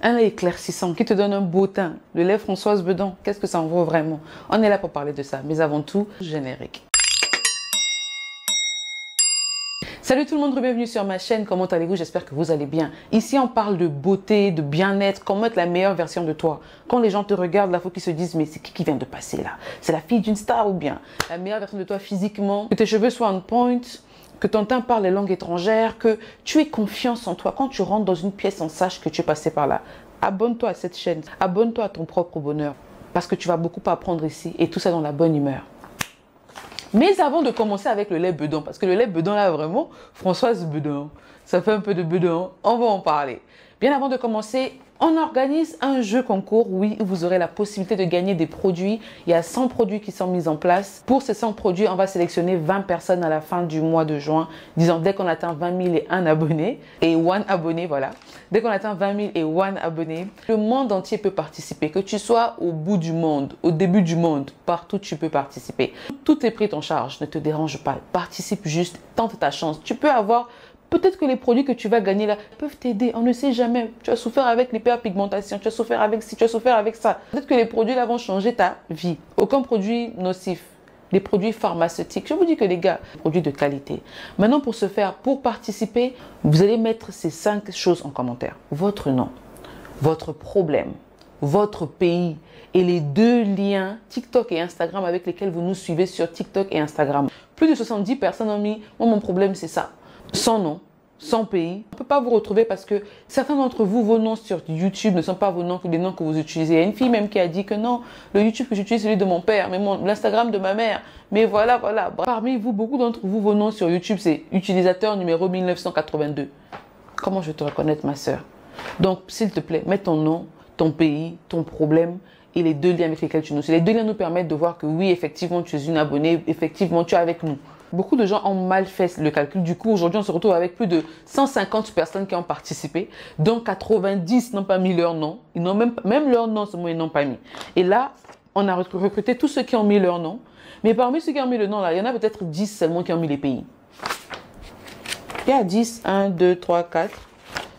Un lait éclaircissant qui te donne un beau teint. Le lait Françoise Bedon, qu'est-ce que ça en vaut vraiment? On est là pour parler de ça, mais avant tout, générique. Salut tout le monde, bienvenue sur ma chaîne, comment allez-vous? J'espère que vous allez bien. Ici, on parle de beauté, de bien-être, comment être la meilleure version de toi. Quand les gens te regardent, là, il faut qu'ils se disent, mais c'est qui vient de passer là? C'est la fille d'une star ou bien la meilleure version de toi physiquement? Que tes cheveux soient on point, que ton teint parle les langues étrangères, que tu aies confiance en toi. Quand tu rentres dans une pièce, on sache que tu es passé par là. Abonne-toi à cette chaîne, abonne-toi à ton propre bonheur, parce que tu vas beaucoup apprendre ici, et tout ça dans la bonne humeur. Mais avant de commencer avec le lait Bedon, parce que le lait Bedon là vraiment, Françoise Bedon, ça fait un peu de Bedon, on va en parler. Bien avant de commencer, on organise un jeu concours, oui, où vous aurez la possibilité de gagner des produits. Il y a 100 produits qui sont mis en place. Pour ces 100 produits, on va sélectionner 20 personnes à la fin du mois de juin. Disons, dès qu'on atteint 20 000 et 1 abonné, et 1 abonné, voilà. Dès qu'on atteint 20 000 et 1 abonné, le monde entier peut participer. Que tu sois au bout du monde, au début du monde, partout tu peux participer. Tout est pris en charge, ne te dérange pas. Participe juste, tente ta chance. Tu peux avoir... Peut-être que les produits que tu vas gagner là peuvent t'aider. On ne sait jamais. Tu as souffert avec l'hyperpigmentation, tu as souffert avec ci, tu as souffert avec ça. Peut-être que les produits là vont changer ta vie. Aucun produit nocif. Les produits pharmaceutiques. Je vous dis que les gars, produits de qualité. Maintenant, pour ce faire, pour participer, vous allez mettre ces 5 choses en commentaire. Votre nom, votre problème, votre pays et les 2 liens TikTok et Instagram avec lesquels vous nous suivez sur TikTok et Instagram. Plus de 70 personnes ont mis « Moi, mon problème, c'est ça ». Sans nom, sans pays. On ne peut pas vous retrouver parce que certains d'entre vous, vos noms sur YouTube ne sont pas vos noms, les noms que vous utilisez. Il y a une fille même qui a dit que non, le YouTube que j'utilise, c'est celui de mon père, mais l'Instagram de ma mère. Mais voilà. Parmi vous, beaucoup d'entre vous, vos noms sur YouTube, c'est utilisateur numéro 1982. Comment je vais te reconnaître, ma soeur? Donc, s'il te plaît, mets ton nom, ton pays, ton problème et les 2 liens avec lesquels tu nous suis. Les 2 liens nous permettent de voir que oui, effectivement, tu es une abonnée, effectivement, tu es avec nous. Beaucoup de gens ont mal fait le calcul. Du coup, aujourd'hui, on se retrouve avec plus de 150 personnes qui ont participé. Donc, 90 n'ont pas mis leur nom. Ils n'ont même leur nom, seulement ils n'ont pas mis. Et là, on a recruté tous ceux qui ont mis leur nom. Mais parmi ceux qui ont mis le nom, là, il y en a peut-être 10 seulement qui ont mis les pays. Il y a 10, 1, 2, 3, 4,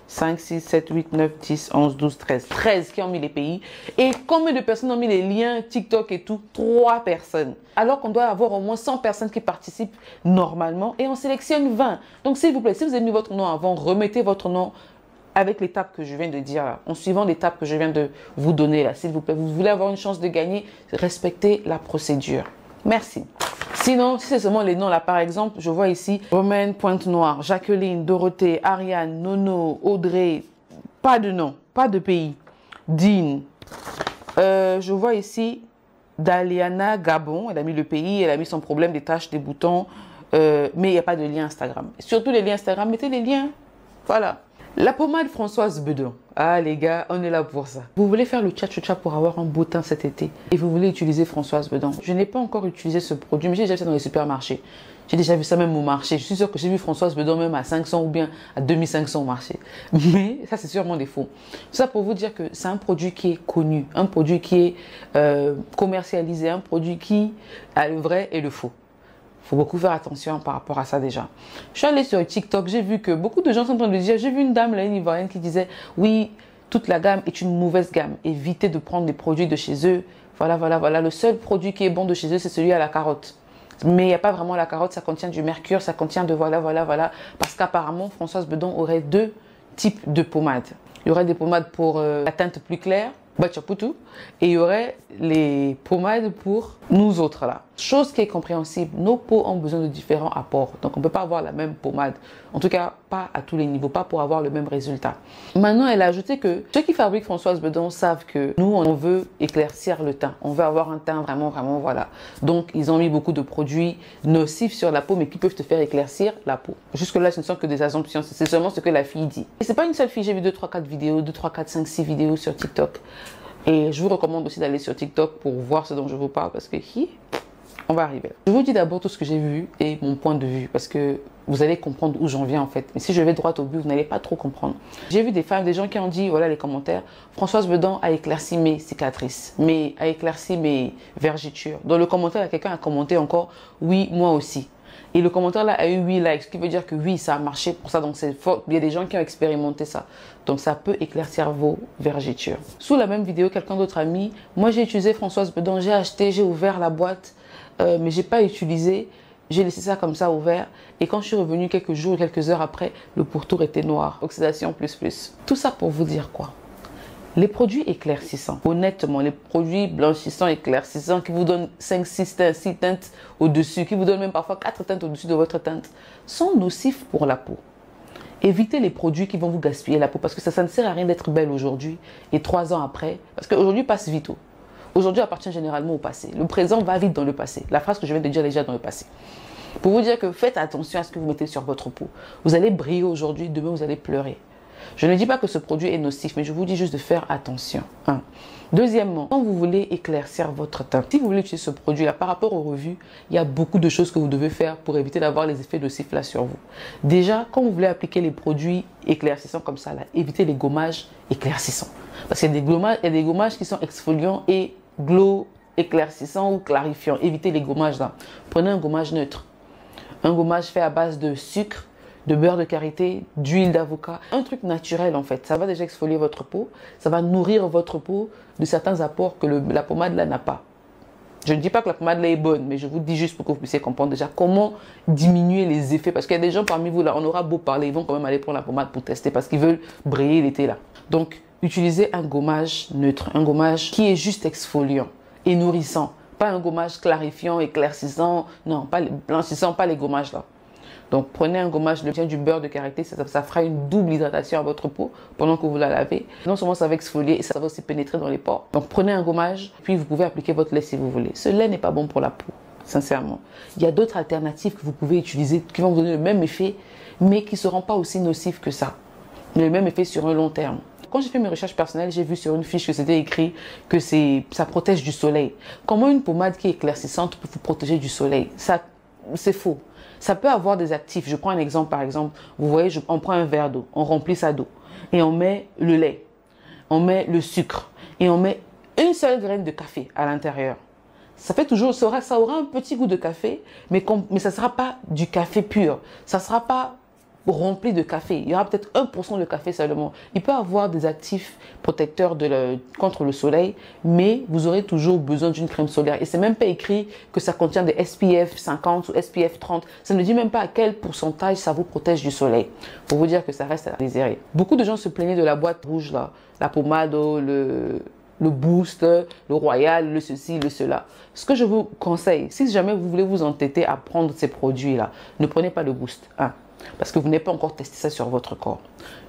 5, 6, 7, 8, 9, 10, 11, 12, 13. 13 qui ont mis les pays. Et combien de personnes ont mis les liens TikTok et tout? 3 personnes. Alors qu'on doit avoir au moins 100 personnes qui participent normalement et on sélectionne 20. Donc s'il vous plaît, si vous avez mis votre nom avant, remettez votre nom avec l'étape que je viens de dire là, en suivant l'étape que je viens de vous donner là. S'il vous plaît, vous voulez avoir une chance de gagner, respectez la procédure. Merci. Sinon, si c'est seulement les noms là, par exemple, je vois ici Romaine Pointe-Noire, Jacqueline, Dorothée, Ariane, Nono, Audrey, pas de nom, pas de pays. Dean, je vois ici Daliana Gabon, elle a mis le pays, elle a mis son problème des taches, des boutons, mais il n'y a pas de lien Instagram. Surtout les liens Instagram, mettez les liens, voilà. La pommade Françoise Bedon. Ah les gars, on est là pour ça. Vous voulez faire le tcha-tcha pour avoir un beau teint cet été et vous voulez utiliser Françoise Bedon. Je n'ai pas encore utilisé ce produit, mais j'ai déjà vu ça dans les supermarchés. J'ai déjà vu ça même au marché. Je suis sûre que j'ai vu Françoise Bedon même à 500 ou bien à 2500 au marché. Mais ça, c'est sûrement des faux. Ça pour vous dire que c'est un produit qui est connu, un produit qui est commercialisé, un produit qui a le vrai et le faux. Il faut beaucoup faire attention par rapport à ça déjà. Je suis allée sur TikTok, j'ai vu que beaucoup de gens sont en train de dire, j'ai vu une dame là, une Ivoirienne qui disait, oui, toute la gamme est une mauvaise gamme. Évitez de prendre des produits de chez eux. Voilà. Le seul produit qui est bon de chez eux, c'est celui à la carotte. Mais il n'y a pas vraiment la carotte, ça contient du mercure, ça contient de voilà. Parce qu'apparemment, Françoise Bedon aurait 2 types de pommades. Il y aurait des pommades pour la teinte plus claire, Bachaputu, et il y aurait les pommades pour nous autres là. Chose qui est compréhensible, nos peaux ont besoin de différents apports. Donc on ne peut pas avoir la même pommade. En tout cas, pas à tous les niveaux, pas pour avoir le même résultat. Maintenant, elle a ajouté que ceux qui fabriquent Françoise Bedon savent que nous, on veut éclaircir le teint. On veut avoir un teint vraiment, voilà. Donc, ils ont mis beaucoup de produits nocifs sur la peau, mais qui peuvent te faire éclaircir la peau. Jusque-là, ce ne sont que des assumptions. C'est seulement ce que la fille dit. Et c'est pas une seule fille. J'ai vu 2, 3, 4 vidéos, 2, 3, 4, 5, 6 vidéos sur TikTok. Et je vous recommande aussi d'aller sur TikTok pour voir ce dont je vous parle parce que on va arriver là. Je vous dis d'abord tout ce que j'ai vu et mon point de vue parce que vous allez comprendre où j'en viens en fait. Mais si je vais droit au but, vous n'allez pas trop comprendre. J'ai vu des femmes, des gens qui ont dit, voilà les commentaires, Françoise Bedon a éclairci mes cicatrices, a éclairci mes vergetures. Dans le commentaire, quelqu'un a commenté encore, oui, moi aussi. Et le commentaire là a eu 8 likes, ce qui veut dire que oui, ça a marché pour ça. Donc c'est fort. Il y a des gens qui ont expérimenté ça. Donc ça peut éclaircir vos vergetures. Sous la même vidéo, quelqu'un d'autre a mis, moi j'ai utilisé Françoise Bedon, j'ai acheté, j'ai ouvert la boîte, mais j'ai pas utilisé. J'ai laissé ça comme ça ouvert et quand je suis revenue quelques jours, quelques heures après, le pourtour était noir. Oxydation plus plus. Tout ça pour vous dire quoi? Les produits éclaircissants, honnêtement, les produits blanchissants, éclaircissants qui vous donnent 5, 6 teintes, 6 teintes au-dessus, qui vous donnent même parfois 4 teintes au-dessus de votre teinte, sont nocifs pour la peau. Évitez les produits qui vont vous gaspiller la peau parce que ça ne sert à rien d'être belle aujourd'hui et 3 ans après, parce qu'aujourd'hui passe vite. Aujourd'hui appartient généralement au passé. Le présent va vite dans le passé. La phrase que je viens de dire déjà dans le passé. Pour vous dire que faites attention à ce que vous mettez sur votre peau. Vous allez briller aujourd'hui, demain vous allez pleurer. Je ne dis pas que ce produit est nocif, mais je vous dis juste de faire attention. Deuxièmement, quand vous voulez éclaircir votre teint, si vous voulez utiliser ce produit-là par rapport aux revues, il y a beaucoup de choses que vous devez faire pour éviter d'avoir les effets nocifs là sur vous. Déjà, quand vous voulez appliquer les produits éclaircissants comme ça, là, évitez les gommages éclaircissants. Parce qu'il y a des gommages qui sont exfoliants et glow éclaircissants ou clarifiants. Évitez les gommages là. Prenez un gommage neutre. Un gommage fait à base de sucre, de beurre de karité, d'huile d'avocat. Un truc naturel en fait. Ça va déjà exfolier votre peau. Ça va nourrir votre peau de certains apports que la pommade là n'a pas. Je ne dis pas que la pommade là est bonne, mais je vous dis juste pour que vous puissiez comprendre déjà comment diminuer les effets. Parce qu'il y a des gens parmi vous là, on aura beau parler, ils vont quand même aller prendre la pommade pour tester parce qu'ils veulent briller l'été là. Donc, utilisez un gommage neutre, un gommage qui est juste exfoliant et nourrissant. Pas un gommage clarifiant, éclaircissant, non, pas les blanchissant, pas les gommages là. Donc prenez un gommage qui vient du beurre de karité, ça fera une double hydratation à votre peau pendant que vous la lavez. Non seulement ça va exfolier et ça va aussi pénétrer dans les pores. Donc prenez un gommage, puis vous pouvez appliquer votre lait si vous voulez. Ce lait n'est pas bon pour la peau, sincèrement. Il y a d'autres alternatives que vous pouvez utiliser qui vont vous donner le même effet, mais qui ne seront pas aussi nocifs que ça. Le même effet sur un long terme. Quand j'ai fait mes recherches personnelles, j'ai vu sur une fiche que c'était écrit que ça protège du soleil. Comment une pommade qui est éclaircissante peut vous protéger du soleil? Ça, c'est faux. Ça peut avoir des actifs. Je prends un exemple, par exemple. Vous voyez, on prend un verre d'eau, on remplit ça d'eau et on met le lait, on met le sucre et on met une seule graine de café à l'intérieur. Ça fait toujours, ça aura un petit goût de café, mais ça ne sera pas du café pur. Ça ne sera pas rempli de café. Il y aura peut-être 1% de café seulement. Il peut avoir des actifs protecteurs contre le soleil, mais vous aurez toujours besoin d'une crème solaire. Et c'est même pas écrit que ça contient des SPF 50 ou SPF 30. Ça ne dit même pas à quel pourcentage ça vous protège du soleil. Pour vous dire que ça reste à désirer. Beaucoup de gens se plaignaient de la boîte rouge là, la pommade, le boost, le royal, le ceci, le cela. Ce que je vous conseille, si jamais vous voulez vous entêter à prendre ces produits là, ne prenez pas le boost. Parce que vous n'avez pas encore testé ça sur votre corps.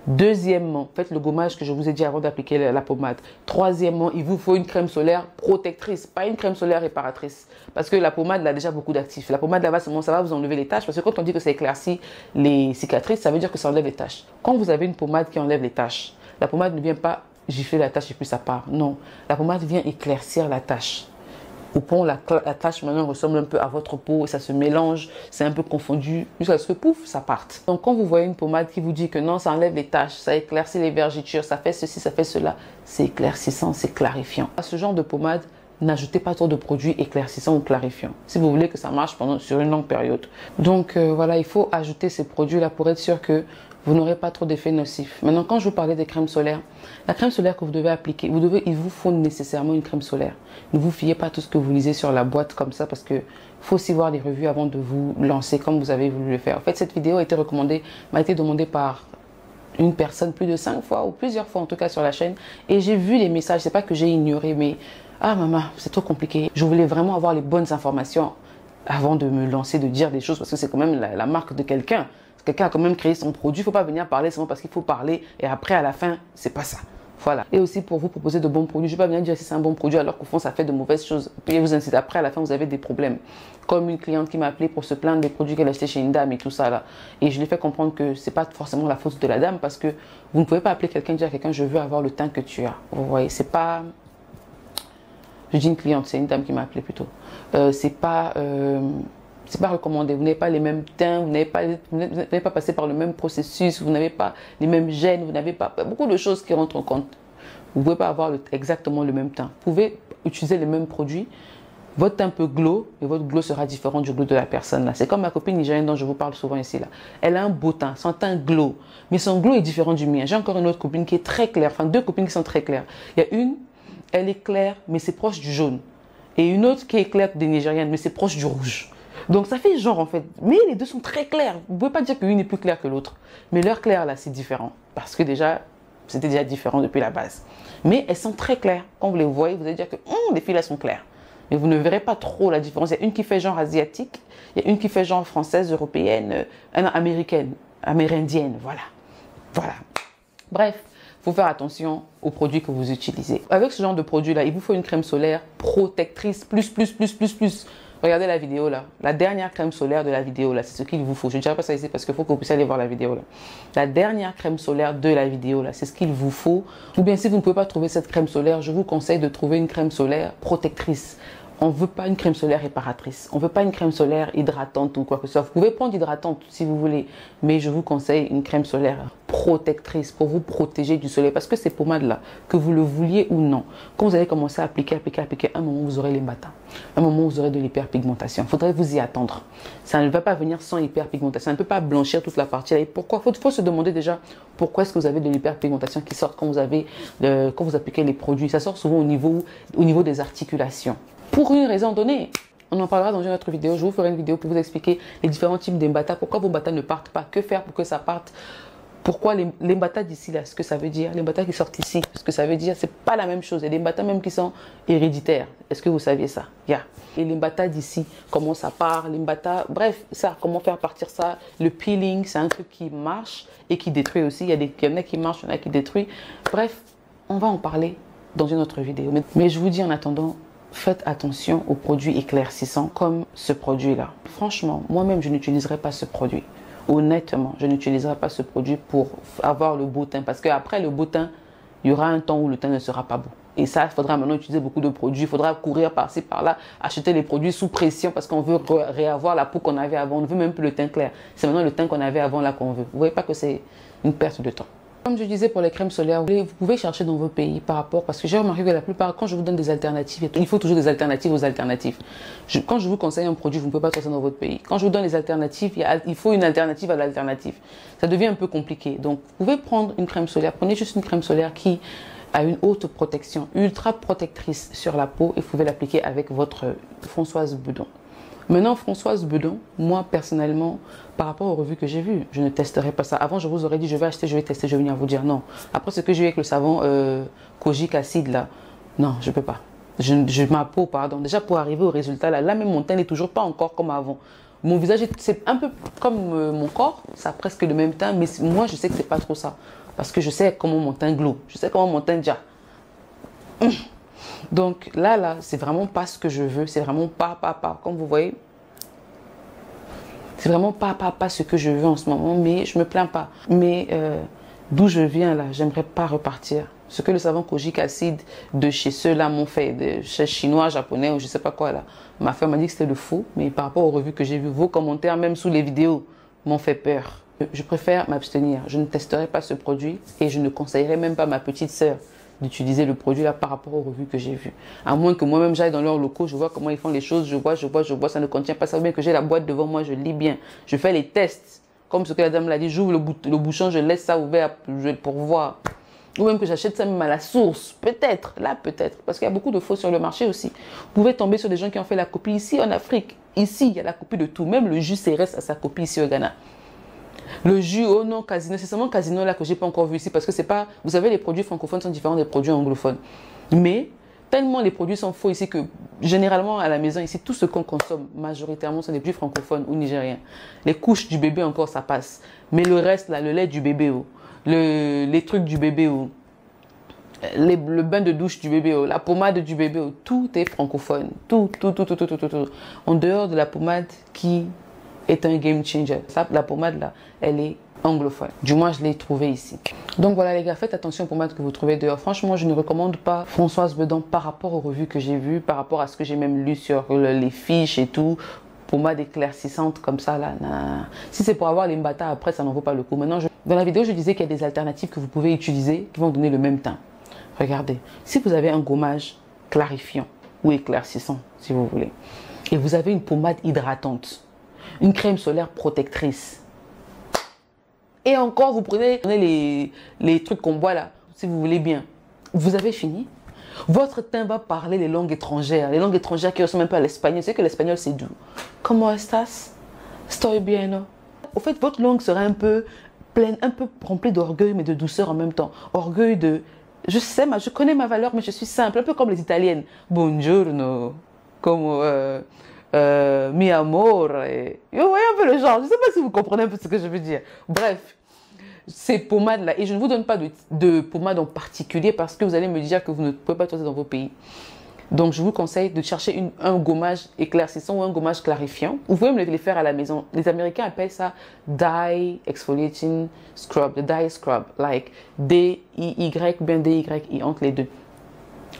Deuxièmement, faites le gommage que je vous ai dit avant d'appliquer la pommade. Troisièmement, il vous faut une crème solaire protectrice, pas une crème solaire réparatrice. Parce que la pommade a déjà beaucoup d'actifs. La pommade là-bas, ça va vous enlever les taches. Parce que quand on dit que ça éclaircit les cicatrices, ça veut dire que ça enlève les taches. Quand vous avez une pommade qui enlève les taches, la pommade ne vient pas gifler la tache et puis ça part. Non, la pommade vient éclaircir la tache. Au point, la tache maintenant ressemble un peu à votre peau et ça se mélange, c'est un peu confondu, jusqu'à ce que pouf, ça parte. Donc quand vous voyez une pommade qui vous dit que non, ça enlève les taches, ça éclaircit les vergetures, ça fait ceci, ça fait cela, c'est éclaircissant, c'est clarifiant. À ce genre de pommade, n'ajoutez pas trop de produits éclaircissants ou clarifiants, si vous voulez que ça marche sur une longue période. Donc voilà, il faut ajouter ces produits-là pour être sûr que vous n'aurez pas trop d'effets nocifs. Maintenant, quand je vous parlais des crèmes solaires, la crème solaire que vous devez appliquer, il vous faut nécessairement une crème solaire. Ne vous fiez pas à tout ce que vous lisez sur la boîte comme ça parce que faut aussi voir les revues avant de vous lancer comme vous avez voulu le faire. En fait, cette vidéo m'a été demandée par une personne plus de 5 fois ou plusieurs fois en tout cas sur la chaîne et j'ai vu les messages. C'est pas que j'ai ignoré, mais maman, c'est trop compliqué. Je voulais vraiment avoir les bonnes informations avant de me lancer, de dire des choses parce que c'est quand même la marque de quelqu'un. Quelqu'un a quand même créé son produit. Il ne faut pas venir parler seulement parce qu'il faut parler et après, à la fin, c'est pas ça. Voilà. Et aussi pour vous proposer de bons produits. Je ne vais pas venir dire si c'est un bon produit alors qu'au fond, ça fait de mauvaises choses. Puis vous incitez. Après, à la fin, vous avez des problèmes. Comme une cliente qui m'a appelé pour se plaindre des produits qu'elle a achetés chez une dame et tout ça là. Et je lui ai fait comprendre que ce n'est pas forcément la faute de la dame parce que vous ne pouvez pas appeler quelqu'un et dire à quelqu'un je veux avoir le teint que tu as. Vous voyez, c'est pas. Je dis une cliente, c'est une dame qui m'a appelé plutôt. C'est pas recommandé. Vous n'avez pas les mêmes teints, vous n'avez pas passé par le même processus, vous n'avez pas les mêmes gènes, vous n'avez pas beaucoup de choses qui rentrent en compte. Vous ne pouvez pas avoir exactement le même teint. Vous pouvez utiliser les mêmes produits, Votre teint peut glow, mais votre glow sera différent du glow de la personne là. C'est comme ma copine nigérienne dont je vous parle souvent ici là. Elle a un beau teint, son teint glow, mais son glow est différent du mien. J'ai encore une autre copine qui est très claire, enfin deux copines qui sont très claires. Il y a une, elle est claire, mais c'est proche du jaune. Et une autre qui est claire des nigériennes, mais c'est proche du rouge. Donc ça fait genre en fait, mais les deux sont très clairs. Vous ne pouvez pas dire qu'une est plus claire que l'autre. Mais leur clair là, c'est différent. Parce que déjà, c'était déjà différent depuis la base. Mais elles sont très claires. Quand vous les voyez, vous allez dire que les filles là sont claires. Mais vous ne verrez pas trop la différence. Il y a une qui fait genre asiatique, il y a une qui fait genre française, européenne, américaine, amérindienne, voilà. Voilà. Bref, il faut faire attention aux produits que vous utilisez. Avec ce genre de produit-là, il vous faut une crème solaire protectrice plus. Regardez la vidéo là. La dernière crème solaire de la vidéo là, c'est ce qu'il vous faut. Je ne dirai pas ça ici parce qu'il faut que vous puissiez aller voir la vidéo là. La dernière crème solaire de la vidéo là, c'est ce qu'il vous faut. Ou bien si vous ne pouvez pas trouver cette crème solaire, je vous conseille de trouver une crème solaire protectrice. On ne veut pas une crème solaire réparatrice. On ne veut pas une crème solaire hydratante ou quoi que ce soit. Vous pouvez prendre hydratante si vous voulez. Mais je vous conseille une crème solaire protectrice pour vous protéger du soleil. Parce que ces pommades-là, que vous le vouliez ou non, quand vous allez commencer à appliquer, à un moment, vous aurez les matins. À un moment, vous aurez de l'hyperpigmentation. Il faudrait vous y attendre. Ça ne va pas venir sans hyperpigmentation. Ça ne peut pas blanchir toute la partie. Et pourquoi? Il faut se demander déjà pourquoi est-ce que vous avez de l'hyperpigmentation qui sort quand vous appliquez les produits. Ça sort souvent au niveau des articulations. Pour une raison donnée. On en parlera dans une autre vidéo. Je vous ferai une vidéo pour vous expliquer les différents types d'embata. Pourquoi vos mbata ne partent pas. Que faire pour que ça parte. Pourquoi les mbata d'ici là, ce que ça veut dire. Les mbata qui sortent ici, ce que ça veut dire. C'est pas la même chose. Il y a des mbata même qui sont héréditaires. Est-ce que vous saviez ça? Et les mbata d'ici, comment ça part. Les mbata, bref, ça, comment faire partir ça. Le peeling, c'est un truc qui marche et qui détruit aussi. Il y en a qui marchent, il y en a qui détruit. Bref, on va en parler dans une autre vidéo. Mais je vous dis en attendant, faites attention aux produits éclaircissants comme ce produit-là. Franchement, moi-même, je n'utiliserai pas ce produit. Honnêtement, je n'utiliserai pas ce produit pour avoir le beau teint. Parce qu'après le beau teint, il y aura un temps où le teint ne sera pas beau. Et ça, il faudra maintenant utiliser beaucoup de produits. Il faudra courir par-ci, par-là, acheter les produits sous pression parce qu'on veut réavoir la peau qu'on avait avant. On ne veut même plus le teint clair. C'est maintenant le teint qu'on avait avant là qu'on veut. Vous ne voyez pas que c'est une perte de temps. Comme je disais pour les crèmes solaires, vous pouvez chercher dans vos pays par rapport, parce que j'ai remarqué que la plupart, quand je vous donne des alternatives, il faut toujours des alternatives aux alternatives. Quand je vous conseille un produit, vous ne pouvez pas trouver ça dans votre pays. Quand je vous donne des alternatives, il faut une alternative à l'alternative. Ça devient un peu compliqué. Donc, vous pouvez prendre une crème solaire. Prenez juste une crème solaire qui a une haute protection, ultra protectrice sur la peau et vous pouvez l'appliquer avec votre Françoise Bedon. Maintenant, Françoise Bedon, moi personnellement, par rapport aux revues que j'ai vues, je ne testerai pas ça. Avant, je vous aurais dit, je vais acheter, je vais tester, je vais venir vous dire non. Après ce que j'ai eu avec le savon Kojic acide là, non, je ne peux pas. Ma peau, pardon. Déjà pour arriver au résultat là, même mon teint n'est toujours pas encore comme avant. Mon visage, c'est un peu comme mon corps, ça a presque le même teint, mais moi je sais que c'est pas trop ça. Parce que je sais comment mon teint glow, je sais comment mon teint déjà. Donc là, c'est vraiment pas ce que je veux. C'est vraiment pas. Comme vous voyez, c'est vraiment pas ce que je veux en ce moment. Mais je me plains pas. Mais d'où je viens là, j'aimerais pas repartir. Ce que le savon Kojic acide de chez ceux-là m'ont fait, de chez chinois, japonais ou je sais pas quoi là. Ma femme m'a dit que c'était le faux. Mais par rapport aux revues que j'ai vues, vos commentaires, même sous les vidéos, m'ont fait peur. Je préfère m'abstenir. Je ne testerai pas ce produit et je ne conseillerais même pas à ma petite sœur d'utiliser le produit là par rapport aux revues que j'ai vues. À moins que moi-même j'aille dans leurs locaux, je vois comment ils font les choses, je vois, ça ne contient pas ça. Ou bien que j'ai la boîte devant moi, je lis bien. Je fais les tests. Comme ce que la dame l'a dit, j'ouvre le bouchon, je laisse ça ouvert pour voir. Ou même que j'achète ça même à la source. Peut-être, là peut-être. Parce qu'il y a beaucoup de faux sur le marché aussi. Vous pouvez tomber sur des gens qui ont fait la copie ici en Afrique. Ici, il y a la copie de tout. Même le jus CRS a sa copie ici au Ghana. Le jus, oh non, Casino, c'est seulement Casino là que j'ai pas encore vu ici parce que c'est pas, vous savez, les produits francophones sont différents des produits anglophones. Mais tellement les produits sont faux ici que généralement à la maison ici, tout ce qu'on consomme majoritairement sont des produits francophones ou nigériens. Les couches du bébé encore ça passe, mais le reste là, le lait du bébé, les trucs du bébé, le bain de douche du bébé, la pommade du bébé, tout est francophone, tout. En dehors de la pommade qui est un game changer. Ça, la pommade là, elle est anglophone. Du moins, je l'ai trouvée ici. Donc voilà les gars, faites attention aux pommades que vous trouvez dehors. Franchement, je ne recommande pas Françoise Bedon par rapport aux revues que j'ai vues, par rapport à ce que j'ai même lu sur les fiches et tout. Pommade éclaircissante comme ça là. Nah. Si c'est pour avoir les mbata après, ça n'en vaut pas le coup. Maintenant, dans la vidéo, je disais qu'il y a des alternatives que vous pouvez utiliser qui vont donner le même teint. Regardez, si vous avez un gommage clarifiant, ou éclaircissant, si vous voulez. Et vous avez une pommade hydratante, une crème solaire protectrice. Et encore, vous prenez les trucs qu'on boit là, si vous voulez bien. Vous avez fini. Votre teint va parler les langues étrangères qui ressemblent un peu à l'espagnol. C'est que l'espagnol, c'est doux. Comment estás? Estoy bien. Au fait, votre langue sera un peu pleine, un peu remplie d'orgueil, mais de douceur en même temps. Orgueil de... Je sais, je connais ma valeur, mais je suis simple, un peu comme les Italiennes. Buongiorno, comme mi amor. Vous voyez un peu le genre. Je ne sais pas si vous comprenez un peu ce que je veux dire. Bref, ces pommades-là, et je ne vous donne pas de pommade en particulier parce que vous allez me dire que vous ne pouvez pas trouver dans vos pays. Donc, je vous conseille de chercher un gommage éclaircissant ou un gommage clarifiant. Vous pouvez me les faire à la maison. Les Américains appellent ça Dye Exfoliating Scrub, the Dye Scrub, like D-I-Y, bien D-Y-I entre les deux.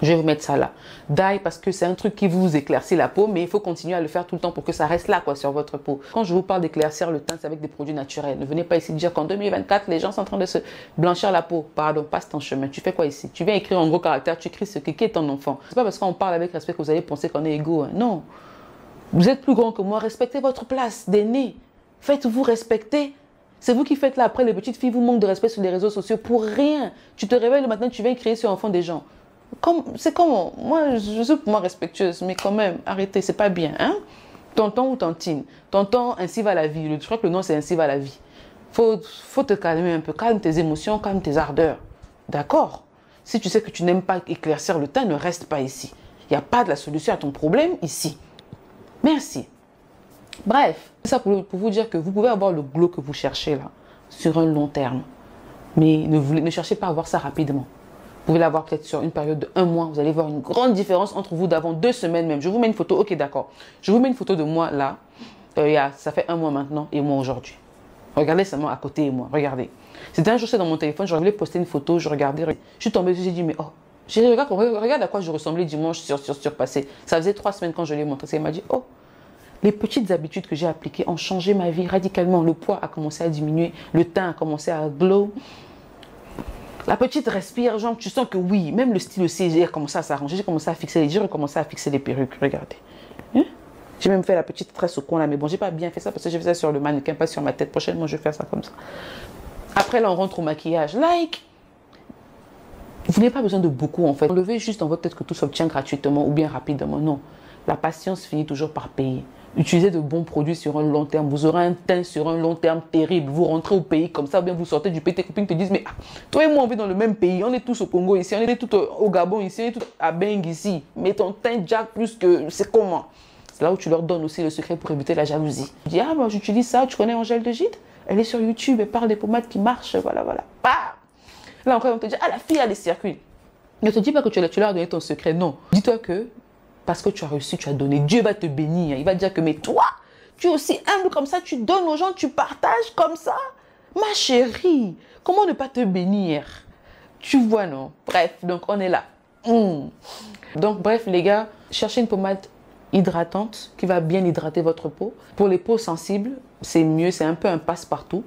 Je vais vous mettre ça là. Dye parce que c'est un truc qui vous éclaircit la peau, mais il faut continuer à le faire tout le temps pour que ça reste là quoi, sur votre peau. Quand je vous parle d'éclaircir le teint, c'est avec des produits naturels. Ne venez pas ici dire qu'en 2024, les gens sont en train de se blanchir la peau. Pardon, passe ton chemin. Tu fais quoi ici? Tu viens écrire en gros caractère, tu écris ce qui est ton enfant. C'est pas parce qu'on parle avec respect que vous allez penser qu'on est égaux. Hein. Non. Vous êtes plus grand que moi. Respectez votre place d'aîné. Faites-vous respecter. C'est vous qui faites là. Après, les petites filles vous manquent de respect sur les réseaux sociaux pour rien. Tu te réveilles le matin, tu viens créer sur l'enfant des gens. C'est comment? Moi, je suis pour moi respectueuse, mais quand même, arrêtez, c'est pas bien. Hein? Tonton ou tantine. Tonton, ainsi va la vie. Je crois que le nom, c'est ainsi va la vie. Faut te calmer un peu. Calme tes émotions, calme tes ardeurs. D'accord? Si tu sais que tu n'aimes pas éclaircir le teint, ne reste pas ici. Il n'y a pas de la solution à ton problème ici. Merci. Bref, c'est ça pour vous dire que vous pouvez avoir le glow que vous cherchez là, sur un long terme. Mais ne cherchez pas à avoir ça rapidement. Vous pouvez l'avoir peut-être sur une période de 1 mois. Vous allez voir une grande différence entre vous d'avant 2 semaines même. Je vous mets une photo. Ok, d'accord. Je vous mets une photo de moi là. Ça fait 1 mois maintenant et moi aujourd'hui. Regardez seulement à côté et moi. Regardez. C'était un jour, c'est dans mon téléphone. Je voulais poster une photo. Je regardais. Je suis tombée dessus. J'ai dit, mais oh. J'ai dit, regarde à quoi je ressemblais dimanche surpassé. Ça faisait 3 semaines quand je l'ai montré. Elle m'a dit, oh. Les petites habitudes que j'ai appliquées ont changé ma vie radicalement. Le poids a commencé à diminuer. Le teint a commencé à glow. La petite respire, genre, tu sens que oui, même le style aussi, j'ai commencé à s'arranger, j'ai recommencé à fixer les perruques, regardez. Hein? J'ai même fait la petite tresse au coin là, mais bon, j'ai pas bien fait ça parce que j'ai fait ça sur le mannequin, pas sur ma tête. Prochainement, je vais faire ça comme ça. Après, là, on rentre au maquillage. Like! Vous n'avez pas besoin de beaucoup, en fait. Enlevez juste dans votre tête que tout s'obtient gratuitement ou bien rapidement. Non. La patience finit toujours par payer. Utilisez de bons produits sur un long terme. Vous aurez un teint sur un long terme terrible. Vous rentrez au pays comme ça, ou bien vous sortez du pays, tes copines te disent, mais toi et moi, on vit dans le même pays. On est tous au Congo ici, on est tous au Gabon ici, on est tous à Beng ici. Mais ton teint jack plus que... C'est comment? C'est là où tu leur donnes aussi le secret pour éviter la jalousie. Tu dis, ah, bah, j'utilise ça, tu connais Angèle de Gide? Elle est sur YouTube, elle parle des pommades qui marchent, voilà, voilà. Bah! Là encore, on te dit, ah, la fille a des circuits. Ne te dis pas que tu leur as donné ton secret, non. Dis-toi que parce que tu as reçu, tu as donné. Dieu va te bénir. Il va te dire que, mais toi, tu es aussi humble comme ça, tu donnes aux gens, tu partages comme ça. Ma chérie, comment ne pas te bénir? Tu vois, non? Bref, donc on est là. Donc, bref, les gars, cherchez une pommade hydratante qui va bien hydrater votre peau. Pour les peaux sensibles, c'est mieux, c'est un peu un passe-partout.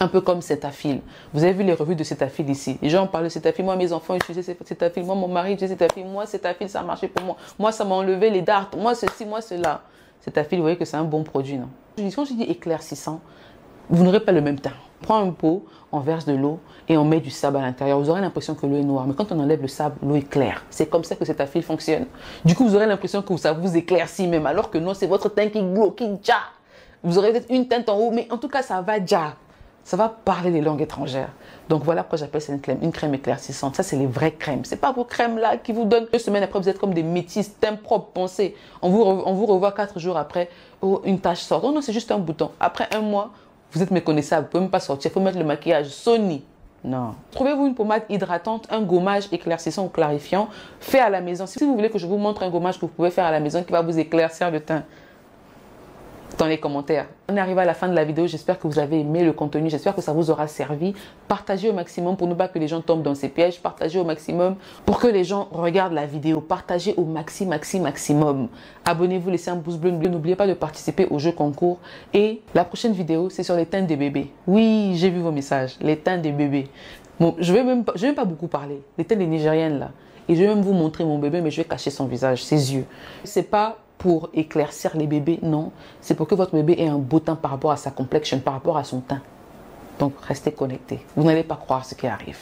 Un peu comme Cetaphil. Vous avez vu les revues de Cetaphil ici. Les gens parlent de Cetaphil. Moi, mes enfants utilisaient Cetaphil. Moi, mon mari utilisait Cetaphil. Moi, Cetaphil, ça a marché pour moi. Moi, ça m'a enlevé les dards. Moi, ceci, moi, cela. Cetaphil, vous voyez que c'est un bon produit, non? Quand je dis éclaircissant, vous n'aurez pas le même teint. On prend un pot, on verse de l'eau et on met du sable à l'intérieur. Vous aurez l'impression que l'eau est noire. Mais quand on enlève le sable, l'eau est claire. C'est comme ça que Cetaphil fonctionne. Du coup, vous aurez l'impression que ça vous éclaircit même. Alors que non, c'est votre teint qui glow, qui ja. Vous aurez peut-être une teinte en haut, mais en tout cas, ça va ja. Ça va parler les langues étrangères. Donc voilà pourquoi j'appelle ça une crème éclaircissante. Ça, c'est les vraies crèmes. Ce n'est pas vos crèmes là qui vous donnent 2 semaines après, vous êtes comme des métis, teint propre, pensez. On vous revoit 4 jours après, oh, une tache sort. Oh non, c'est juste un bouton. Après 1 mois, vous êtes méconnaissable. Vous ne pouvez même pas sortir. Il faut mettre le maquillage Sony. Non. Trouvez-vous une pommade hydratante, un gommage éclaircissant ou clarifiant fait à la maison. Si vous voulez que je vous montre un gommage que vous pouvez faire à la maison qui va vous éclaircir le teint, dans les commentaires. On est arrivé à la fin de la vidéo, j'espère que vous avez aimé le contenu, j'espère que ça vous aura servi. Partagez au maximum pour ne pas que les gens tombent dans ces pièges, partagez au maximum pour que les gens regardent la vidéo, partagez au maximum. Abonnez-vous, laissez un pouce bleu, n'oubliez pas de participer au jeu concours et la prochaine vidéo c'est sur les teintes des bébés. Oui, j'ai vu vos messages, les teintes des bébés. Bon, je vais même pas beaucoup parler, les teintes des Nigériennes là. Et je vais même vous montrer mon bébé, mais je vais cacher son visage, ses yeux. C'est pas pour éclaircir les bébés, non. C'est pour que votre bébé ait un beau teint par rapport à sa complexion, par rapport à son teint. Donc, restez connectés. Vous n'allez pas croire ce qui arrive.